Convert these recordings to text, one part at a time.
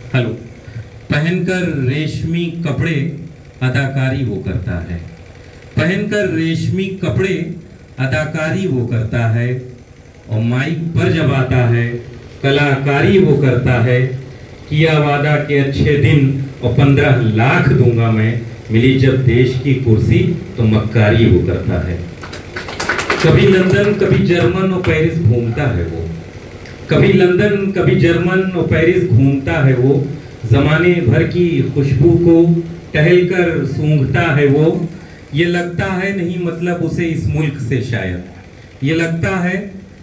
Hello. पहनकर रेशमी कपड़े अदाकारी वो करता है, पहनकर रेशमी कपड़े अदाकारी वो करता है, और माइक पर जब आता है कलाकारी वो करता है। किया वादा के अच्छे दिन और 15 लाख दूंगा मैं, मिली जब देश की कुर्सी तो मक्कारी वो करता है। कभी लंदन कभी जर्मन और पेरिस घूमता है वो, कभी लंदन कभी जर्मन और पेरिस घूमता है वो। जमाने भर की खुशबू को टहलकर सूंघता है वो। ये लगता है नहीं मतलब उसे इस मुल्क से शायद, ये लगता है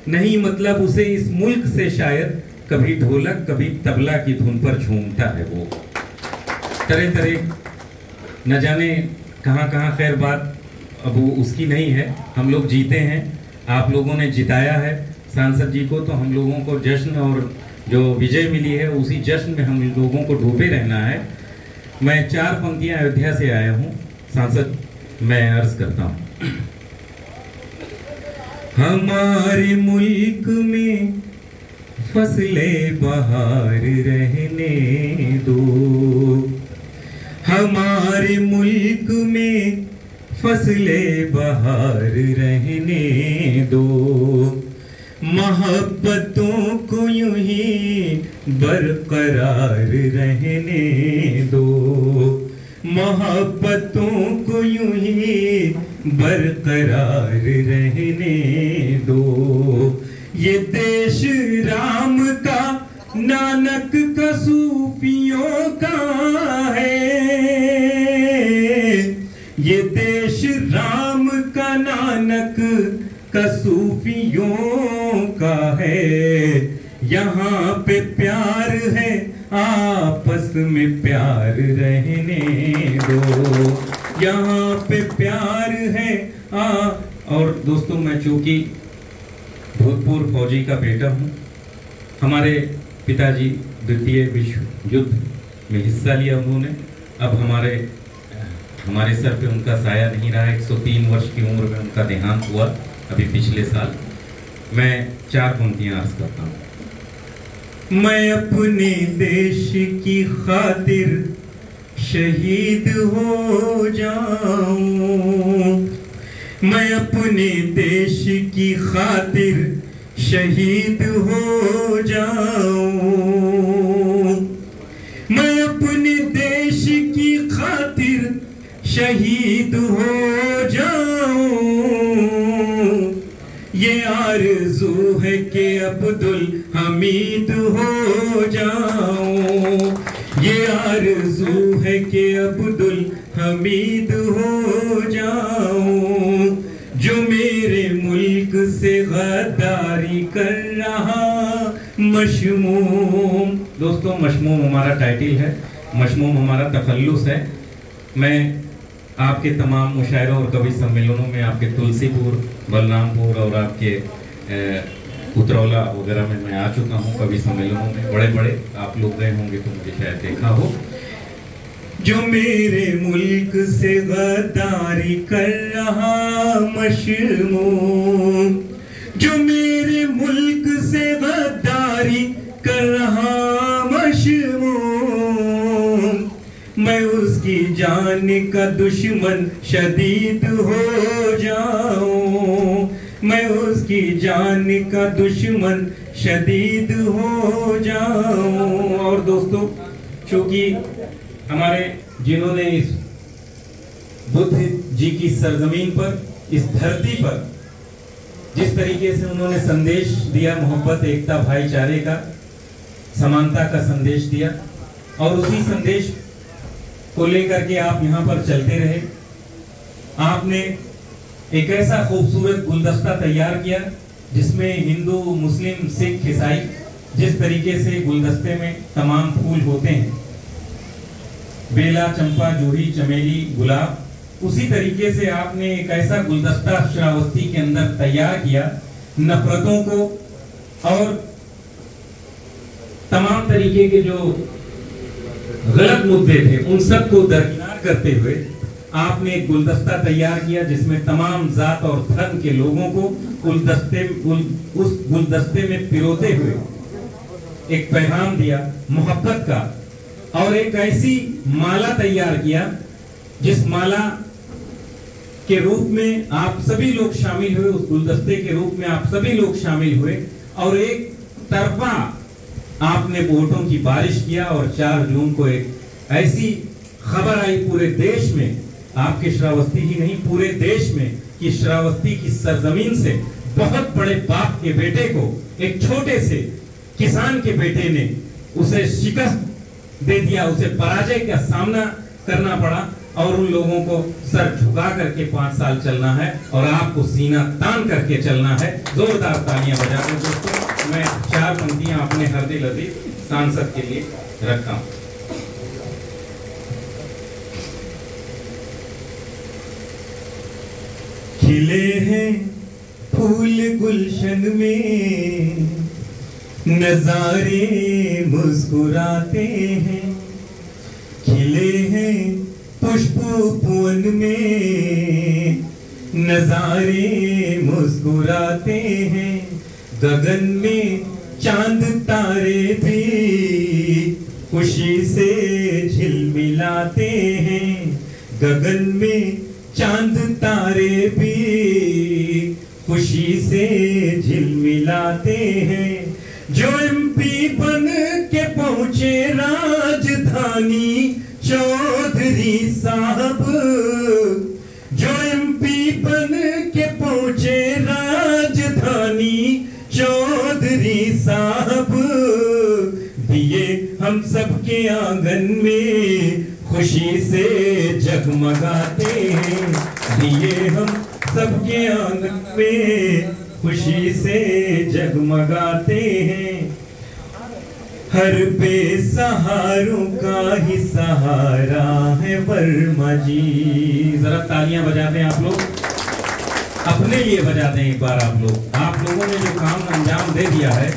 नहीं मतलब उसे इस मुल्क से शायद। कभी ढोलक कभी तबला की धुन पर झूमता है वो। तरह तरह न जाने कहाँ कहाँ, खैर बात अब वो उसकी नहीं है। हम लोग जीते हैं, आप लोगों ने जिताया है सांसद जी को, तो हम लोगों को जश्न और जो विजय मिली है उसी जश्न में हम लोगों को डूबे रहना है। मैं 4 पंक्तियां अयोध्या से आया हूँ। सांसद मैं अर्ज करता हूँ, हमारे मुल्क में फसले बहार रहने दो, हमारे मुल्क में फसले बहार रहने दो। मोहब्बतों को यूं ही बरकरार रहने दो, मोहब्बतों को यूं ही बरकरार रहने दो। ये देश राम का नानक का सूफियों का है, ये देश राम का नानक का सूफियों का है। यहाँ पे प्यार है आपस में प्यार रहने दो, यहाँ पे प्यार है और दोस्तों मैं चूंकि भूतपूर्व फौजी का बेटा हूँ, हमारे पिताजी द्वितीय विश्व युद्ध में हिस्सा लिया उन्होंने। अब हमारे सर पे उनका साया नहीं रहा। 103 वर्ष की उम्र में उनका देहांत हुआ अभी पिछले साल। मैं 4 पंक्तियां अर्ज करता हूं। मैं अपने देश की खातिर शहीद हो जाऊं, मैं अपने देश की खातिर शहीद हो जाऊं, मैं अपने देश की खातिर शहीद हो जाऊं। ये आरज़ू है कि अब्दुल हमीद हो जाऊं, ये आरज़ू है कि अब्दुल हमीद हो जाऊं। जो मेरे मुल्क से गद्दारी कर रहा मशमूम, दोस्तों मशमूम हमारा टाइटल है, मशमूम हमारा तखल्लुस है। मैं आपके तमाम मुशायरों और कवि सम्मेलनों में, आपके तुलसीपुर, बलरामपुर और आपके उतरौला वगैरह में मैं आ चुका हूँ कवि सम्मेलनों में। बड़े बड़े आप लोग गए होंगे तो मुझे शायद देखा हो। जो मेरे मुल्क से गद्दारी कर रहा मशमूम, जो मेरे मुल्क से गद्दारी कर रहा मशमूम, मैं उसकी जान का दुश्मन शदीद हो जाऊं, मैं उसकी जान का दुश्मन शदीद हो जाऊं। और दोस्तों चूंकि हमारे जिन्होंने इस बुद्ध जी की सरजमीन पर, इस धरती पर जिस तरीके से उन्होंने संदेश दिया, मोहब्बत, एकता, भाईचारे का, समानता का संदेश दिया, और उसी संदेश को लेकर के आप यहाँ पर चलते रहे। आपने एक ऐसा खूबसूरत गुलदस्ता तैयार किया जिसमें हिंदू, मुस्लिम, सिख, ईसाई, जिस तरीके से गुलदस्ते में तमाम फूल होते हैं, बेला, चंपा, जूही, चमेली, गुलाब, उसी तरीके से आपने एक ऐसा गुलदस्ता श्रावस्ती के अंदर तैयार किया, नफरतों को और तमाम तरीके के जो गलत मुद्दे थे उन सबको दरकिनार करते हुए आपने एक गुलदस्ता तैयार किया जिसमें तमाम जात और धर्म के लोगों को उस गुलदस्ते में पिरोते हुए एक पैगाम दिया मोहब्बत का, और एक ऐसी माला तैयार किया जिस माला के रूप में आप सभी लोग शामिल हुए, उस गुलदस्ते के रूप में आप सभी लोग शामिल हुए और एक तरफा आपने वोटों की बारिश किया और 4 जून को एक ऐसी खबर आई पूरे देश में, आपके श्रावस्ती ही नहीं पूरे देश में, कि श्रावस्ती की सरजमीन से बहुत बड़े बाप के बेटे को एक छोटे से किसान के बेटे ने उसे शिकस्त दे दिया, उसे पराजय का सामना करना पड़ा और उन लोगों को सर झुका करके 5 साल चलना है और आपको सीना तान करके चलना है। जोरदार तालियां बजा कर दोस्तों, मैं 4 पंक्तियां अपने हरदिल अजीज सांसद के लिए रखा हूं। खिले हैं फूल गुलशन में, नजारे मुस्कुराते हैं, खिले हैं पुष्प पुवन में, नजारे मुस्कुराते हैं, गगन में चांद तारे भी खुशी से झिलमिलाते हैं, गगन में चांद तारे भी खुशी से झिलमिलाते हैं। जो एमपी बन के पहुंचे राजधानी चौधरी साहब, जो एमपी बन के पहुंचे राजधानी चौधरी साहब, दिए हम सबके आंगन में खुशी से जगमगाते हैं, दिए हम सबके आंगन में खुशी से जगमगाते हैं। हर बेसहारों का ही सहारा है वर्मा जी। जरा तालियां बजा दें आप लोग, अपने लिए बजा दें एक बार आप लोग। आप लोगों ने जो काम अंजाम दे दिया है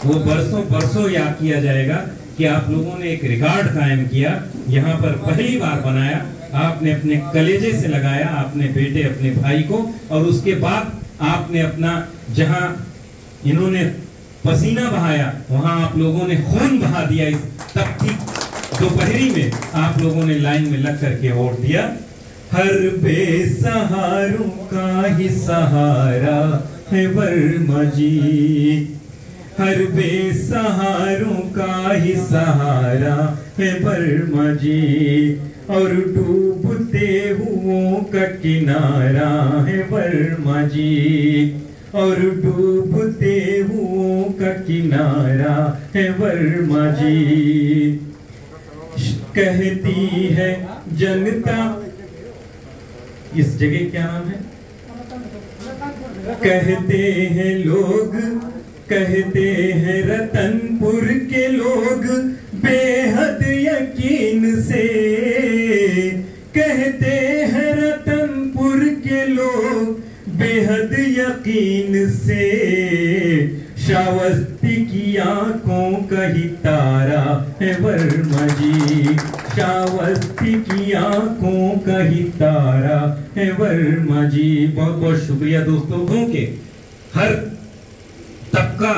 वो बरसों बरसों याद किया जाएगा कि आप लोगों ने एक रिकॉर्ड कायम किया, यहाँ पर पहली बार बनाया, आपने अपने कलेजे से लगाया, आपने बेटे अपने भाई को, और उसके बाद आपने अपना जहां इन्होंने पसीना बहाया वहां आप लोगों ने खून बहा दिया। इस तपती दोपहरी में आप लोगों ने लाइन में लग करके वोट दिया। हर बेसहारों का ही सहारा है वर्मा जी, हर बेसहारों का ही सहारा है वर्मा जी, और डूबते हुओं का किनारा है वर्मा जी, और डूबते हुओं का किनारा है वर्मा जी। कहती है जनता, इस जगह क्या नाम है, कहते हैं लोग, कहते हैं रतनपुर के लोग बेहद यकीन से, कहते हैं रतनपुर के लोग बेहद यकीन से, श्रावस्ती की आंखों का ही तारा है वर्मा जी, श्रावस्ती की आंखों का ही तारा है वर्मा जी। बहुत बहुत शुक्रिया दोस्तों के हर तबका,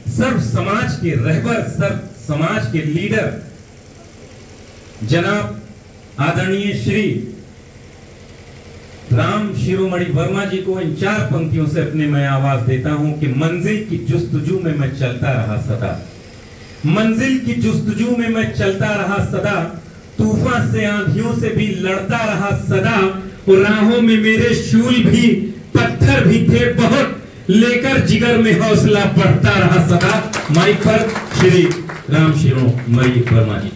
सर्व समाज के रहबर, सर्व समाज के लीडर जनाब आदरणीय श्री राम शिरोमणि वर्मा जी को इन 4 पंक्तियों से अपने मैं आवाज देता हूं कि मंजिल की जुस्तजू में मैं चलता रहा सदा, मंजिल की जुस्तजू में मैं चलता रहा सदा, तूफान से आंधियों से भी लड़ता रहा सदा, और राहों में मेरे शूल भी पत्थर भी थे बहुत, लेकर जिगर में हौसला बढ़ता रहा सदा। माइक पर श्री राम शिरोमणि वर्मा जी।